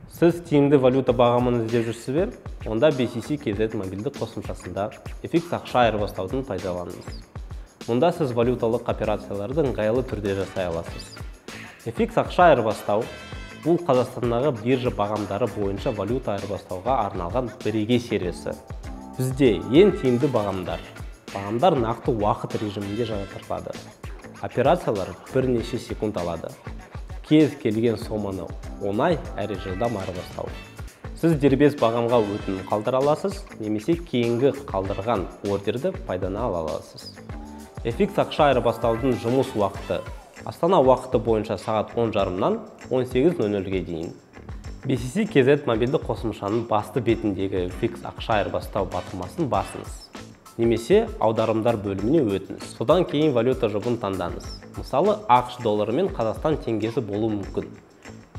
Сіз тиімді валюта бағамын іздеп жүрсіз бе? Онда BCC KZ мобильдік қосымшасында FX ақша айырбастаудың пайдаланыңыз. Мұнда сіз валюталық операцияларды ыңғайлы түрде жасай аласыз. FX ақша айырбастау бұл Қазақстандағы биржа бағамдары бойынша валюта айырбастауға арналған бірегей сервисі. Бізде ең тиімді бағамдар. Бағамдар нақты уақыт режимінде жаңартылады. Операциялар бірнеше секунд алады. Кез келген соманы оңай әрі жылдам айырбастау. Сіз дербес бағамға өтінім қалдыра аласыз, немесе кейінгі қалдырған ордерді пайдалана аласыз. FX ақша айырбастаудың жұмыс уақыты Астана уақыты бойынша сағат 10:30-нан 18:00-ге дейін. BCC KZ мобильді қосымшаның басты бетіндегі FX ақша айырбастау батырмасын басыңыз. Немесе аударымдар бөліміне өтіңіз. Содан кейін валюта жұбын таңдаңыз. Мысалы, ақш доллары мен Қазақстан теңгесі болуы мүмкін.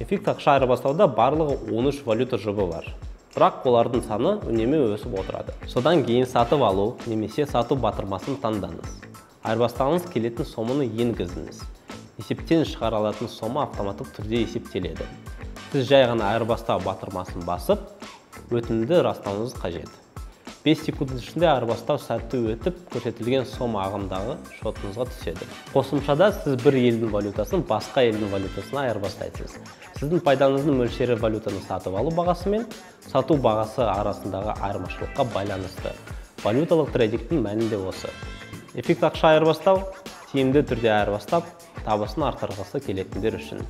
FX ақша айырбастауда барлығы 13 валюта жұбы бар. Бірақ олардың саны үнемі өсіп отырады. Содан кейін сатып алу немесе сату батырмасын таңдаңыз. Айырбастағыңыз келетін соманы енгізіңіз. Есептен шығарылатын сома автоматтық түрде есептеледі. Сіз жай ғана айырбастау батырмасын басып, өтінімді растауыңыз қажет. 5 секунд ішінде айырбастау сәтті өтіп, көрсетілген сома ағымдағы шотыңызға түседі. Қосымшада сіз бір елдің валютасын басқа елдің валютасына айырбастайсыз. Сіздің пайдаңыздың мөлшері валютаны сатып алу бағасы мен сату бағасы арасындағы айырмашылыққа байланысты. Валюталық трейдингтің мәні де осы. FX ақша айырбастау тиімді түрде айырбастап, табысын артырғысы келетіндер үшін.